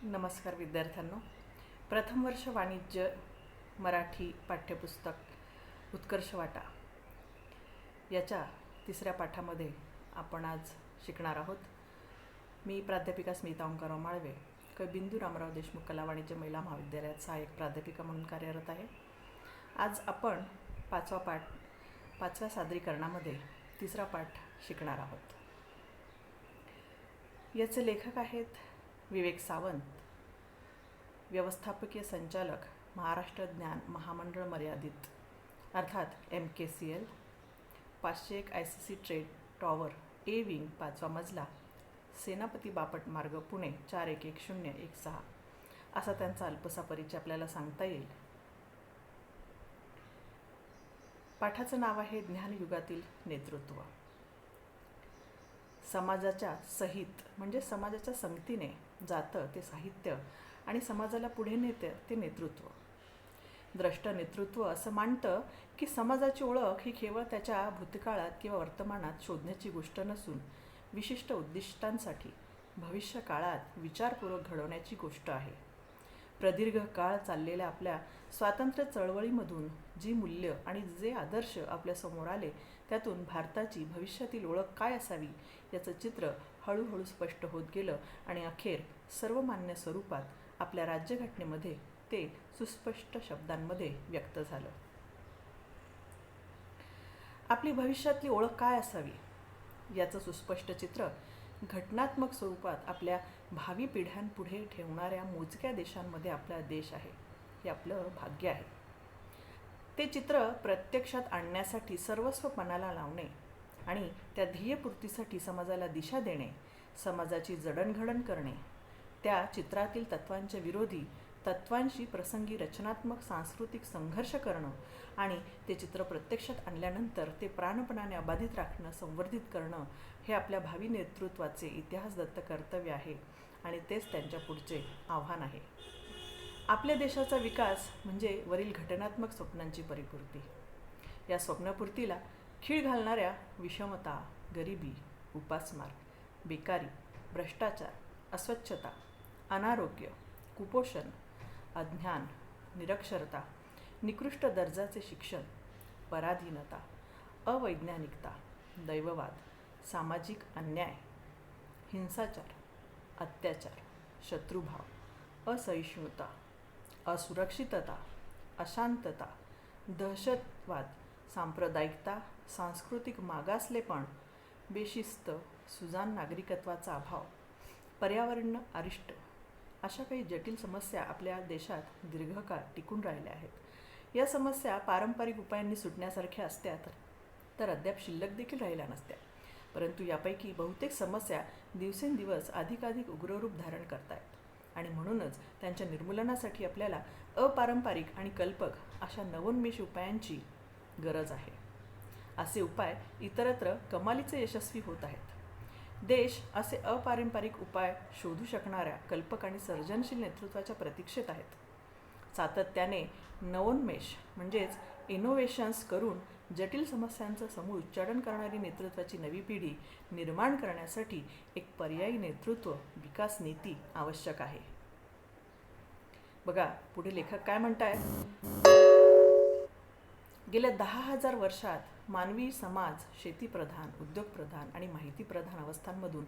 नमस्कार विद्यार्थ्यांनो. प्रथम वर्ष वाणिज्य मराठी पाठ्यपुस्तक उत्कर्ष वाटा याच्या तिसऱ्या पाठामध्ये आपण आज शिकणार आहोत. मी प्राध्यापिका स्मिता ओंकारराव माळवे, बिंदू रामराव देशमुख कला वाणिज्य महिला महाविद्यालयात सहाय्यक प्राध्यापिका म्हणून कार्यरत आहे. आज आपण पाचव्या सादरीकरणामध्ये तिसरा पाठ शिकणार आहोत. याचे लेखक आहेत विवेक सावंत, व्यवस्थापकीय संचालक, महाराष्ट्र ज्ञान महामंडळ मर्यादित अर्थात MKCL, 501 ICC trade tower, A wing, 5वा मजला, सेनापती बापट मार्ग, पुणे 411016 असा त्यांचा अल्पसा परिचय आपल्याला सांगता येईल. पाठाचं नाव आहे ज्ञानयुगातील नेतृत्व. समाजाच्या सहित म्हणजे समाजाच्या संगतीने जातं ते साहित्य आणि समाजाला पुढे नेते ते नेतृत्व. द्रष्ट नेतृत्व असं मानतं की समाजाची ओळख ही केवळ त्याच्या भूतकाळात किंवा वर्तमानात शोधण्याची गोष्ट नसून विशिष्ट उद्दिष्टांसाठी भविष्य काळात विचारपूर्वक घडवण्याची गोष्ट आहे. प्रदीर्घ काळ चाललेल्या आपल्या स्वातंत्र्य चळवळीमधून जी मूल्य आणि जे आदर्श आपल्यासमोर आले त्यातून भारताची भविष्यातील ओळख काय असावी याचं चित्र हळूहळू स्पष्ट होत गेलं आणि अखेर सर्वमान्य स्वरूपात आपल्या राज्यघटनेमध्ये ते सुस्पष्ट शब्दांमध्ये व्यक्त झालं. आपली भविष्यातली ओळख काय असावी याचं सुस्पष्ट चित्र घटनात्मक स्वरूपात आपल्या भावी पिढ्यांपुढे ठेवणाऱ्या मोजक्या देशांमध्ये आपला देश आहे. हे आपलं भाग्य आहे. ते चित्र प्रत्यक्षात आणण्यासाठी सर्वस्व पणाला लावणे आणि त्या ध्येयपूर्तीसाठी समाजाला दिशा देणे, समाजाची जडणघडण करणे, त्या चित्रातील तत्वांच्या विरोधी तत्वांशी प्रसंगी रचनात्मक सांस्कृतिक संघर्ष करणं आणि ते चित्र प्रत्यक्षात आणल्यानंतर ते प्राणपणाने अबाधित राखणं, संवर्धित करणं हे आपल्या भावी नेतृत्वाचे इतिहासदत्त कर्तव्य आहे आणि तेच त्यांच्या पुढचे आव्हान आहे. आपल्या देशाचा विकास म्हणजे वरील घटनात्मक स्वप्नांची परिपूर्ती. या स्वप्नपूर्तीला खीळ घालणाऱ्या विषमता, गरिबी, उपासमार, बेकारी, भ्रष्टाचार, अस्वच्छता, अनारोग्य, कुपोषण, अज्ञान, निरक्षरता, निकृष्ट दर्जाचे शिक्षण, पराधीनता, अवैज्ञानिकता, दैववाद, सामाजिक अन्याय, हिंसाचार, अत्याचार, शत्रुभाव, असहिष्णुता, असुरक्षितता, अशांतता, दहशतवाद, सांप्रदायिकता, सांस्कृतिक मागासलेपण, बेशिस्त, सुजाण नागरिकत्वाचा अभाव, पर्यावरण अरिष्ट अशा काही जटिल समस्या आपल्या देशात दीर्घकाळ टिकून राहिल्या आहेत. या समस्या पारंपरिक उपायांनी सुटण्यासारख्या असत्या तर अद्याप शिल्लक देखील राहिल्या नसत्या. परंतु यापैकी बहुतेक समस्या दिवसेंदिवस अधिकाधिक उग्ररूप धारण करतायत आणि म्हणूनच त्यांच्या निर्मूलनासाठी आपल्याला अपारंपरिक आणि कल्पक अशा नवोन्मेष उपायांची गरज आहे. असे उपाय इतरत्र कमालीचे यशस्वी होत आहेत. देश असे अपारंपरिक उपाय शोधू शकणाऱ्या कल्पक आणि सर्जनशील नेतृत्वाच्या प्रतीक्षेत आहेत. सातत्याने नवोन्मेष म्हणजेच इनोव्हेशन्स करून जटिल समस्यांचं समूळ उच्चाटन करणारी नेतृत्वाची नवी पिढी निर्माण करण्यासाठी एक पर्यायी नेतृत्व विकास नीती आवश्यक आहे. बघा पुढे लेखक काय म्हणतायत. गेल्या 10,000 वर्षात मानवी समाज शेतीप्रधान, उद्योगप्रधान आणि माहितीप्रधान अवस्थांमधून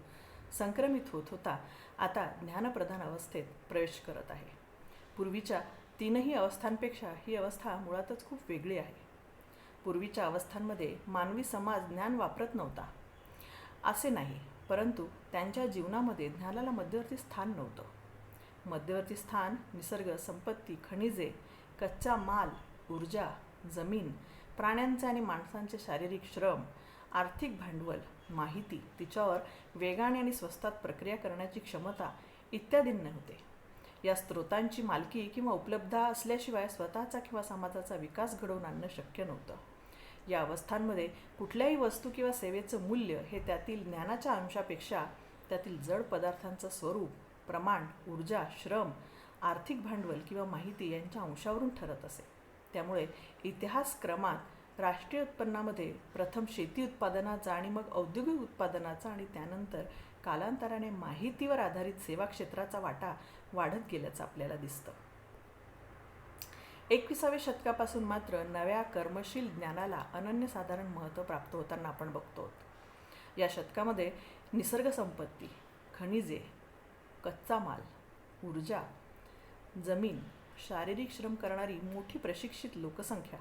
संक्रमित होत होता आता ज्ञानप्रधान अवस्थेत प्रवेश करत आहे. पूर्वीच्या तीनही अवस्थांपेक्षा ही अवस्था मुळातच खूप वेगळी आहे. पूर्वीच्या अवस्थांमध्ये मानवी समाज ज्ञान वापरत नव्हता असे नाही, परंतु त्यांच्या जीवनामध्ये ज्ञानाला मध्यवर्ती स्थान नव्हतं. मध्यवर्ती स्थान निसर्ग, संपत्ती, खनिजे, कच्चा माल, ऊर्जा, जमीन, प्राण्यांचे आणि माणसांचे शारीरिक श्रम, आर्थिक भांडवल, माहिती, तिच्यावर वेगाने आणि स्वस्तात प्रक्रिया करण्याची क्षमता इत्यादींना होते. या स्रोतांची मालकी किंवा उपलब्धता असल्याशिवाय स्वतःचा किंवा समाजाचा विकास घडवून आणणं शक्य नव्हतं. या अवस्थांमध्ये कुठल्याही वस्तू किंवा सेवेचं मूल्य हे त्यातील ज्ञानाच्या अंशापेक्षा त्यातील जड पदार्थांचं स्वरूप, प्रमाण, ऊर्जा, श्रम, आर्थिक भांडवल किंवा माहिती यांच्या अंशावरून ठरत असे. त्यामुळे इतिहासक्रमात राष्ट्रीय उत्पन्नामध्ये प्रथम शेती उत्पादनाचा आणि मग औद्योगिक उत्पादनाचा आणि त्यानंतर कालांतराने माहितीवर आधारित सेवा क्षेत्राचा वाटा वाढत गेल्याचं आपल्याला दिसतं. 21व्या शतकापासून मात्र नव्या कर्मशील ज्ञानाला अनन्यसाधारण महत्त्व प्राप्त होताना आपण बघतो. या शतकामध्ये निसर्ग संपत्ती, खनिजे, कच्चा माल, ऊर्जा, जमीन, शारीरिक श्रम करणारी मोठी प्रशिक्षित लोकसंख्या,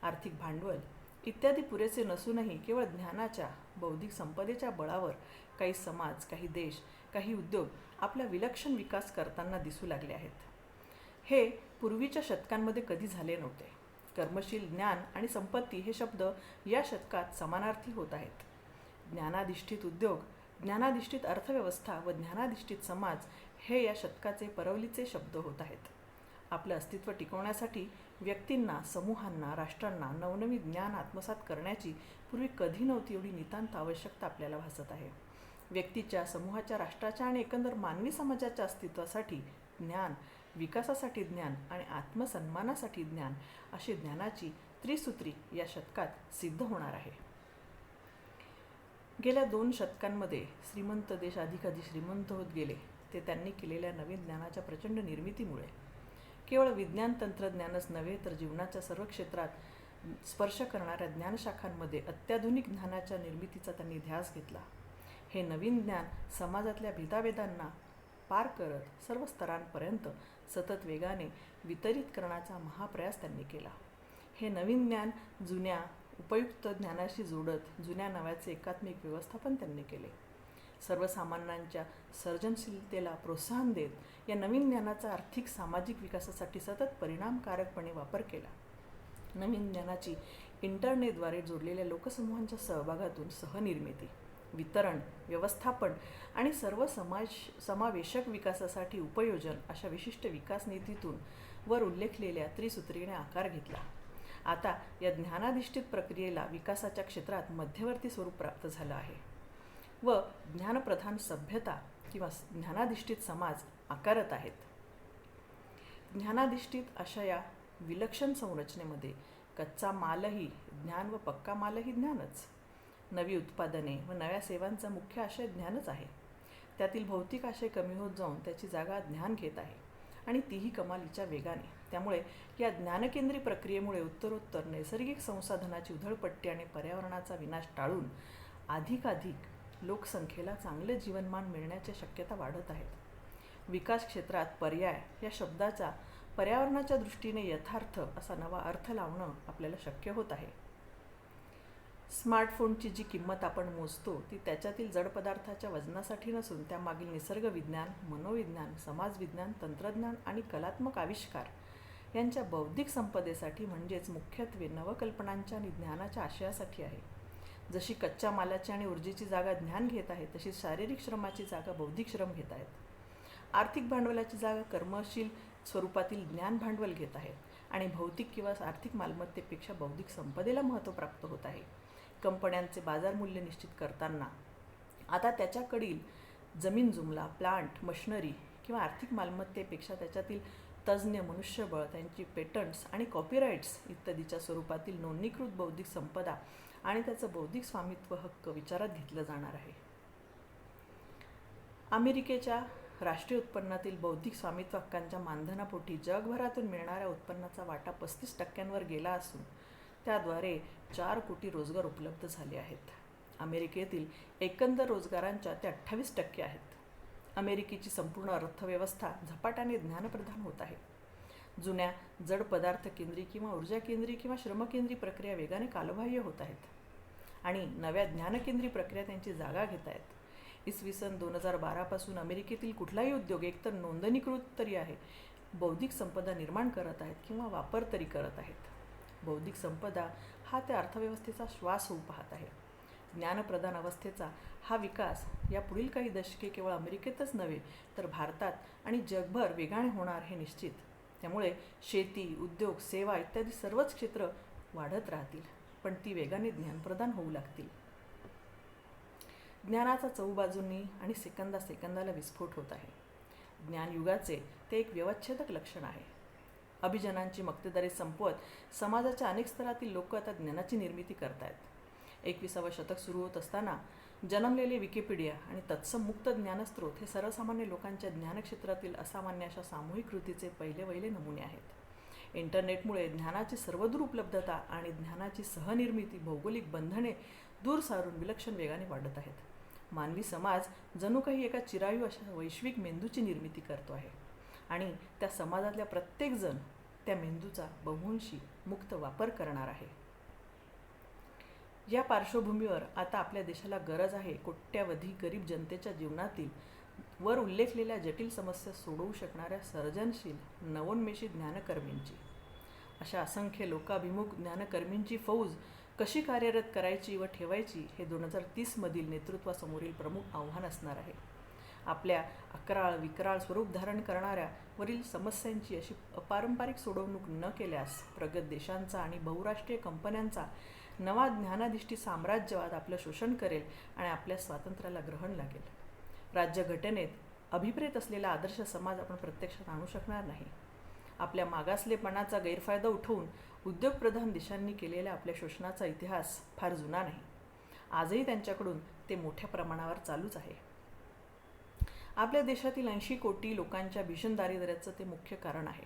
आर्थिक भांडवल इत्यादी पुरेसे नसूनही केवळ ज्ञानाच्या, बौद्धिक संपदेच्या बळावर काही समाज, काही देश, काही उद्योग आपला विलक्षण विकास करताना दिसू लागले आहेत. हे पूर्वीच्या शतकांमध्ये कधी झाले नव्हते. कर्मशील ज्ञान आणि संपत्ती हे शब्द या शतकात समानार्थी होत आहेत. ज्ञानाधिष्ठित उद्योग, ज्ञानाधिष्ठित अर्थव्यवस्था व ज्ञानाधिष्ठित समाज हे या शतकाचे परवलीचे शब्द होत आहेत. आपलं अस्तित्व टिकवण्यासाठी व्यक्तींना, समूहांना, राष्ट्रांना नवनवीन ज्ञान आत्मसात करण्याची पूर्वी कधी नव्हती एवढी नितांत आवश्यकता आपल्याला भासत आहे. व्यक्तीच्या, समूहाच्या, राष्ट्राच्या आणि एकंदर मानवी समाजाच्या अस्तित्वासाठी ज्ञान, विकासासाठी ज्ञान आणि आत्मसन्मानासाठी ज्ञान अशी ज्ञानाची त्रिसूत्री या शतकात सिद्ध होणार आहे. गेल्या 2 शतकांमध्ये श्रीमंत देश अधिकाधिक श्रीमंत होत गेले ते त्यांनी केलेल्या नवीन ज्ञानाच्या प्रचंड निर्मितीमुळे. केवळ विज्ञान तंत्रज्ञानच नव्हे तर जीवनाच्या सर्व क्षेत्रात स्पर्श करणाऱ्या ज्ञानशाखांमध्ये अत्याधुनिक ज्ञानाच्या निर्मितीचा त्यांनी ध्यास घेतला. हे नवीन ज्ञान समाजातल्या भेदाभेदांना पार करत सर्व स्तरांपर्यंत सतत वेगाने वितरित करण्याचा महाप्रयास त्यांनी केला. हे नवीन ज्ञान जुन्या उपयुक्त ज्ञानाशी जोडत जुन्या नव्याचे एकात्मिक व्यवस्थापन त्यांनी केले. सर्वसामान्यांच्या सर्जनशीलतेला प्रोत्साहन देत या नवीन ज्ञानाचा आर्थिक, सामाजिक विकासासाठी सतत परिणामकारकपणे वापर केला. नवीन ज्ञानाची इंटरनेटद्वारे जोडलेल्या लोकसमूहांच्या सहभागातून सहनिर्मिती, वितरण, व्यवस्थापन आणि सर्व समावेशक विकासासाठी उपयोजन अशा विशिष्ट विकास नीतीतून वर उल्लेखलेल्या त्रिसूत्रीने आकार घेतला. आता या ज्ञानाधिष्ठित प्रक्रियेला विकासाच्या क्षेत्रात मध्यवर्ती स्वरूप प्राप्त झालं आहे व ज्ञानप्रधान सभ्यता किंवा ज्ञानाधिष्ठित समाज आकारत आहेत. ज्ञानाधिष्ठित अशा या विलक्षण संरचनेमध्ये कच्चा मालही ज्ञान व पक्का मालही ज्ञानच. नवी उत्पादने व नव्या सेवांचा मुख्य आशय ज्ञानच आहे. त्यातील भौतिक आशय कमी होत जाऊन त्याची जागा ज्ञान घेत आहे आणि तीही कमालीच्या वेगाने. त्यामुळे या ज्ञानकेंद्री प्रक्रियेमुळे उत्तरोत्तर नैसर्गिक संसाधनाची उधळपट्टी आणि पर्यावरणाचा विनाश टाळून अधिकाधिक लोकसंख्येला चांगले जीवनमान मिळण्याच्या शक्यता वाढत आहेत. विकास क्षेत्रात पर्याय या शब्दाचा पर्यावरणाच्या दृष्टीने यथार्थ असा नवा अर्थ लावणं आपल्याला शक्य होत आहे. स्मार्टफोनची जी किंमत आपण मोजतो ती त्याच्यातील जड पदार्थाच्या वजनासाठी नसून त्यामागील निसर्गविज्ञान, मनोविज्ञान, समाजविज्ञान, तंत्रज्ञान आणि कलात्मक आविष्कार यांच्या बौद्धिक संपदेसाठी म्हणजेच मुख्यत्वे नवकल्पनांच्या आणि ज्ञानाच्या आशयासाठी आहे. जशी कच्च्या मालाची आणि ऊर्जेची जागा ज्ञान घेत आहे तशी शारीरिक श्रमाची जागा बौद्धिक श्रम घेत आहेत. आर्थिक भांडवलाची जागा कर्मशील स्वरूपातील ज्ञान भांडवल घेत आहे आणि भौतिक किंवा आर्थिक मालमत्तेपेक्षा बौद्धिक संपदेला महत्त्व प्राप्त होत आहे. कंपन्यांचे बाजारमूल्य निश्चित करताना आता त्याच्याकडील जमीन जुमला, प्लांट, मशिनरी किंवा आर्थिक मालमत्तेपेक्षा त्याच्यातील तज्ज्ञ मनुष्यबळ, त्यांची पेटंट्स आणि कॉपीराईट्स इत्यादीच्या स्वरूपातील नोंदणीकृत बौद्धिक संपदा आणि त्याचं बौद्धिक स्वामित्व हक्क विचारात घेतलं जाणार आहे. अमेरिकेच्या राष्ट्रीय उत्पन्नातील बौद्धिक स्वामित्व हक्कांच्या मानधनापोटी जगभरातून मिळणाऱ्या उत्पन्नाचा वाटा 35% गेला असून त्याद्वारे 4 कोटी रोजगार उपलब्ध झाले आहेत. अमेरिकेतील एकंदर रोजगारांच्या ते 28% आहेत. अमेरिकेची संपूर्ण अर्थव्यवस्था झपाट्याने ज्ञानप्रधान होत आहे. जुन्या जड पदार्थ केंद्री किंवा ऊर्जा केंद्री किंवा श्रमकेंद्री प्रक्रिया वेगाने कालबाह्य होत आहेत आणि नव्या ज्ञानकेंद्री प्रक्रिया त्यांची जागा घेत आहेत. इसवी सन 2012 पासून अमेरिकेतील कुठलाही उद्योग एकतर नोंदणीकृत तरी आहे, बौद्धिक संपदा निर्माण करत आहेत किंवा वापर तरी करत आहेत. बौद्धिक संपदा हा त्या अर्थव्यवस्थेचा श्वास होऊ पाहत आहे. ज्ञानप्रधान अवस्थेचा हा विकास या पुढील काही दशके केवळ अमेरिकेतच नव्हे तर भारतात आणि जगभर वेगाने होणार हे निश्चित. त्यामुळे शेती, उद्योग, सेवा इत्यादी सर्वच क्षेत्र वाढत राहतील, पण ती वेगाने ज्ञानप्रधान होऊ लागतील. ज्ञानाचा चहूबाजूंनी आणि सेकंदाला विस्फोट होत आहे. ज्ञानयुगाचे ते एक व्यवच्छेदक लक्षण आहे. अभिजनांची मक्तेदारी संपवत समाजाच्या अनेक स्तरातील लोक आता ज्ञानाची निर्मिती करत आहेत. 21वं शतक सुरू होत असताना जन्मलेले विकिपीडिया आणि तत्सम मुक्त ज्ञानस्रोत हे सर्वसामान्य लोकांच्या ज्ञानक्षेत्रातील असामान्य अशा सामूहिक कृतीचे पहिले नमुने आहेत. इंटरनेटमुळे ज्ञानाची सर्वदूर उपलब्धता आणि ज्ञानाची सहनिर्मिती भौगोलिक बंधने दूर सारून विलक्षण वेगाने वाढत आहेत. मानवी समाज जणू काही एका चिरायू अशा वैश्विक मेंदूची निर्मिती करतो आहे आणि त्या समाजातल्या प्रत्येकजण त्या मेंदूचा बहुंशी मुक्त वापर करणार आहे. या पार्श्वभूमीवर आता आपल्या देशाला गरज आहे कोट्यावधी गरीब जनतेच्या जीवनातील वर उल्लेखलेल्या जटिल समस्या सोडवू शकणाऱ्या सर्जनशील नवोन्मेषी ज्ञानकर्मींची. अशा असंख्य लोकाभिमुख ज्ञानकर्मींची फौज कशी कार्यरत करायची व ठेवायची हे 2030मधील नेतृत्वासमोरील प्रमुख आव्हान असणार आहे. आपल्या अकराळ विकराळ स्वरूप धारण करणाऱ्या वरील समस्यांची अशी अपारंपरिक सोडवणूक न केल्यास प्रगत देशांचा आणि बहुराष्ट्रीय कंपन्यांचा नवा ज्ञानाधिष्ठित साम्राज्यवाद आपलं शोषण करेल आणि आपल्या स्वातंत्र्याला ग्रहण लागेल. राज्यघटनेत अभिप्रेत असलेला आदर्श समाज आपण प्रत्यक्षात आणू शकणार नाही. आपल्या मागासलेपणाचा गैरफायदा उठवून उद्योगप्रधान देशांनी केलेल्या आपल्या शोषणाचा इतिहास फार जुना नाही. आजही त्यांच्याकडून ते मोठ्या प्रमाणावर चालूच आहे. आपल्या देशातील 80 कोटी लोकांच्या भीषण दारिद्र्याचं ते मुख्य कारण आहे.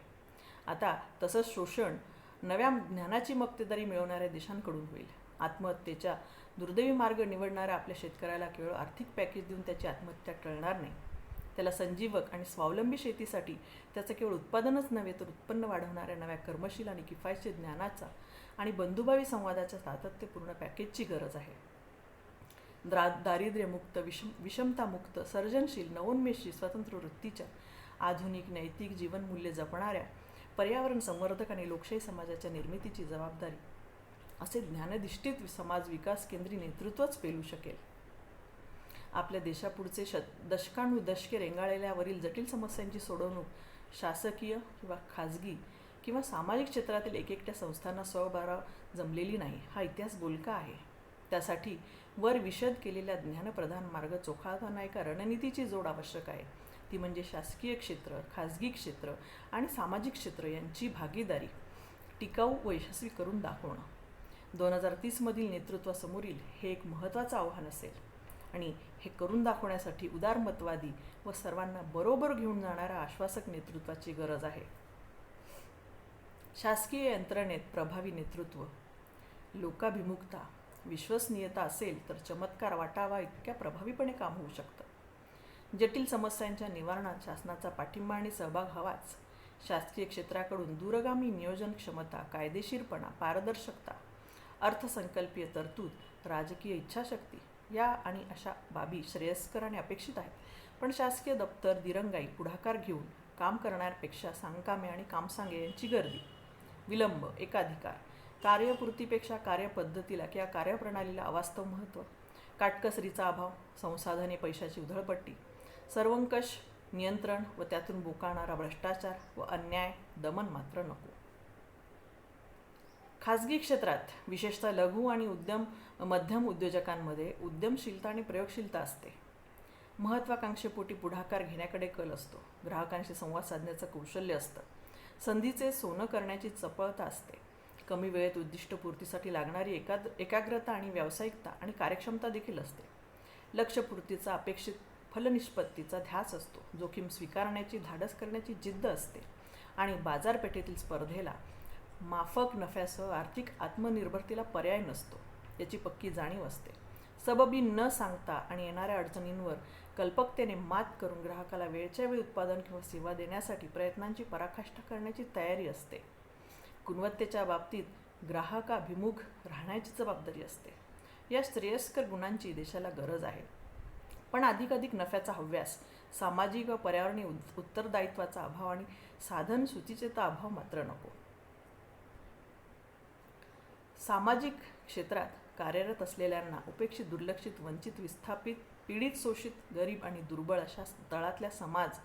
आता तसंच शोषण नव्या ज्ञानाची मक्तेदारी मिळवणाऱ्या देशांकडून होईल. आत्महत्येच्या दुर्दैवी मार्ग निवडणाऱ्या आपल्या शेतकऱ्याला केवळ आर्थिक पॅकेज देऊन त्याची आत्महत्या टळणार नाही. त्याला संजीवक आणि स्वावलंबी शेतीसाठी त्याचं केवळ उत्पादनच नव्हे तर उत्पन्न वाढवणाऱ्या नव्या कर्मशील आणि किफायतशीर ज्ञानाचा आणि बंधुभावी संवादाच्या सातत्यपूर्ण पॅकेजची गरज आहे. दारिद्र्यमुक्त विषमतामुक्त सर्जनशील नवोन्मेषी स्वतंत्र वृत्तीच्या आधुनिक नैतिक जीवनमूल्य जपणाऱ्या पर्यावरण संवर्धक आणि लोकशाही समाजाच्या निर्मितीची जबाबदारी असे ज्ञानधिष्ठित समाज विकास केंद्री नेतृत्वच पेलू शकेल. आपल्या देशापुढचे दशकानुदशके रेंगाळलेल्यावरील जटिल समस्यांची सोडवणूक शासकीय किंवा खाजगी किंवा सामाजिक क्षेत्रातील एकट्या संस्थांना स्वबळावर जमलेली नाही हा इतिहास बोलका आहे. त्यासाठी वर विशद केलेल्या ज्ञानप्रधान मार्ग चोखाळताना एका रणनीतीची जोड आवश्यक आहे. ती म्हणजे शासकीय क्षेत्र, खाजगी क्षेत्र आणि सामाजिक क्षेत्र यांची भागीदारी टिकाऊ व यशस्वी करून दाखवणं. 2030मधील नेतृत्वासमोरील हे एक महत्त्वाचं आव्हान असेल आणि हे करून दाखवण्यासाठी उदारमतवादी व सर्वांना बरोबर घेऊन जाणाऱ्या आश्वासक नेतृत्वाची गरज आहे. शासकीय यंत्रणेत प्रभावी नेतृत्व, लोकाभिमुखता, विश्वसनीयता असेल तर चमत्कार वाटावा इतक्या प्रभावीपणे काम होऊ शकतं. जटिल समस्यांच्या निवारणात शासनाचा पाठिंबा आणि सहभाग हवाच. शासकीय क्षेत्राकडून दूरगामी नियोजन क्षमता, कायदेशीरपणा, पारदर्शकता, अर्थसंकल्पीय तरतूद, राजकीय इच्छाशक्ती या आणि अशा बाबी श्रेयस्कर आणि अपेक्षित आहेत. पण शासकीय दप्तर दिरंगाई पुढाकार घेऊन काम करण्यापेक्षा सांगकामे आणि कामसांगे यांची गर्दी, विलंब, एकाधिकार, कार्यपूर्तीपेक्षा कार्यपद्धतीला किंवा कार्यप्रणालीला अवास्तव महत्त्व, काटकसरीचा अभाव, संसाधने पैशाची उधळपट्टी, सर्वंकष नियंत्रण व त्यातून बोकाळणारा भ्रष्टाचार व अन्याय दमन मात्र नको. खाजगी क्षेत्रात विशेषतः लघु आणि मध्यम उद्योजकांमध्ये उद्यमशीलता आणि प्रयोगशीलता असते. महत्त्वाकांक्षेपोटी पुढाकार घेण्याकडे कल असतो. ग्राहकांशी संवाद साधण्याचं कौशल्य असतं. संधीचे सोनं करण्याची चपळता असते. कमी वेळेत उद्दिष्टपूर्तीसाठी लागणारी एकाग्रता आणि व्यावसायिकता आणि कार्यक्षमता देखील असते. लक्ष्यपूर्तीचा अपेक्षित फलनिष्पत्तीचा ध्यास असतो. जोखीम स्वीकारण्याची धाडस करण्याची जिद्द असते आणि बाजारपेठेतील स्पर्धेला माफक नफ्यासह आर्थिक आत्मनिर्भरतेला पर्याय नसतो याची पक्की जाणीव असते. सबबी न सांगता आणि येणाऱ्या अडचणींवर कल्पकतेने मात करून ग्राहकाला वेळच्या वेळी उत्पादन किंवा सेवा देण्यासाठी प्रयत्नांची पराकाष्ठा करण्याची तयारी असते. गुणवत्तेच्या बाबतीत ग्राहकाभिमुख राहण्याची जबाबदारी असते. या श्रेयस्कर गुणांची देशाला गरज आहे. पण अधिकाधिक नफ्याचा हव्यास, सामाजिक व पर्यावरणीय उत्तरदायित्वाचा अभाव आणि साधन सूचीचेचा अभाव मात्र नको. सामाजिक क्षेत्रात कार्यरत असलेल्यांना उपेक्षित, दुर्लक्षित, वंचित, विस्थापित, पीडित, शोषित, गरीब आणि दुर्बळ अशा तळातल्या समाज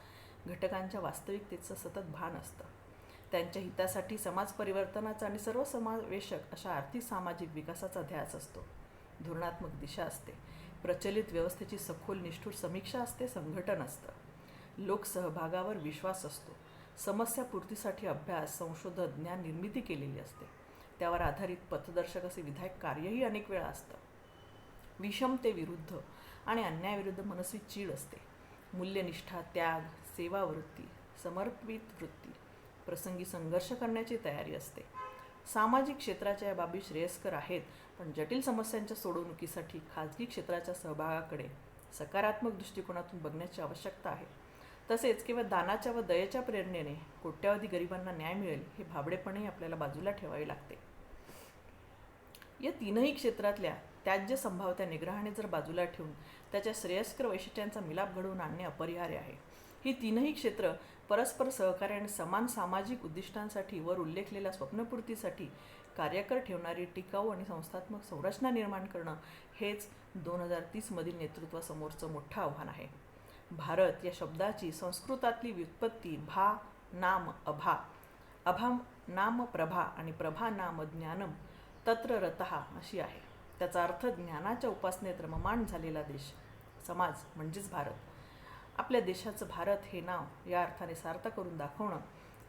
घटकांच्या वास्तविकतेचं सतत भान असतं. त्यांच्या हितासाठी समाज परिवर्तनाचा आणि सर्वसमावेशक अशा आर्थिक सामाजिक विकासाचा ध्यास असतो. धोरणात्मक दिशा असते. प्रचलित व्यवस्थेची सखोल निष्ठुर समीक्षा असते. संघटन असतं. लोकसहभागावर विश्वास असतो. समस्यापूर्तीसाठी अभ्यास, संशोधन, ज्ञान निर्मिती केलेली असते. त्यावर आधारित पथदर्शक असे विधायक कार्यही अनेक वेळा असतं. विषमतेविरुद्ध आणि अन्यायाविरुद्ध मनस्वी चीड असते. मूल्यनिष्ठा, त्याग, सेवावृत्ती, समर्पित वृत्ती, प्रसंगी संघर्ष करण्याची तयारी असते. सामाजिक क्षेत्राच्या या बाबी श्रेयस्कर आहेत, पण जटिल समस्यांच्या सोडवणुकीसाठी खाजगी क्षेत्राच्या सहभागाकडे सकारात्मक दृष्टिकोनातून बघण्याची आवश्यकता आहे. तसेच केवळ दानाच्या व दयेच्या प्रेरणेने कोट्यावधी गरिबांना न्याय मिळेल हे भाबडेपणही आपल्याला बाजूला ठेवावे लागते. या तीनही क्षेत्रातल्या त्याज्य संभाव्यता निग्रहाने जर बाजूला ठेवून त्याच्या श्रेयस्कर वैशिष्ट्यांचा मिलाप घडवून आणणे अपरिहार्य आहे. ही तीनही क्षेत्र परस्पर सहकार्य आणि समान सामाजिक उद्दिष्टांसाठी वर उल्लेखलेल्या स्वप्नपूर्तीसाठी कार्यकर ठेवणारी टिकाऊ आणि संस्थात्मक संरचना निर्माण करणं हेच 2030 मधील नेतृत्वासमोरचं मोठं आव्हान आहे. भारत या शब्दाची संस्कृतातली व्युत्पत्ती भा नाम अभा, अभा नाम प्रभा आणि प्रभा नाम ज्ञानम तत्र रतः अशी आहे. त्याचा अर्थ ज्ञानाच्या उपासनेत रममाण झालेला देश, समाज म्हणजेच भारत. आपल्या देशाचं भारत हे नाव या अर्थाने सार्थ करून दाखवणं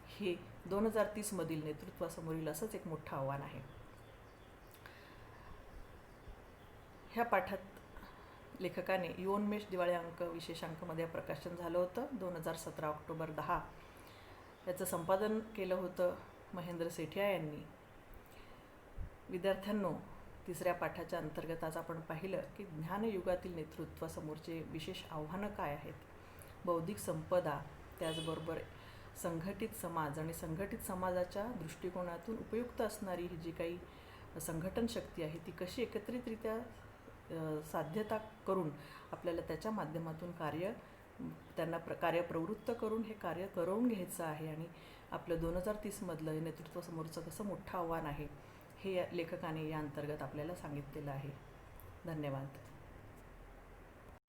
हे 2030 मधील नेतृत्वासमोरील असंच एक मोठं आव्हान आहे. ह्या पाठात लेखकाने युवोन्मेष दिवाळी अंक विशेषांकमध्ये प्रकाशन झालं होतं 2017 ऑक्टोबर 10. याचं संपादन केलं होतं महेंद्र सेठिया यांनी. विद्यार्थ्यांनो, तिसऱ्या पाठाच्या अंतर्गत आज आपण पाहिलं की ज्ञानयुगातील नेतृत्वासमोरचे विशेष आव्हानं काय आहेत. बौद्धिक संपदा, त्याचबरोबर संघटित समाज आणि संघटित समाजाच्या दृष्टिकोनातून उपयुक्त असणारी ही जी काही संघटन शक्ती आहे ती कशी एकत्रितरित्या साध्यता करून आपल्याला त्याच्या माध्यमातून त्यांना कार्यप्रवृत्त करून हे कार्य करवून घ्यायचं आहे आणि आपलं 2030 मधलं नेतृत्वासमोरचं कसं मोठं आव्हान आहे हे लेखकाने या अंतर्गत आपल्याला सांगितलेलं आहे. धन्यवाद.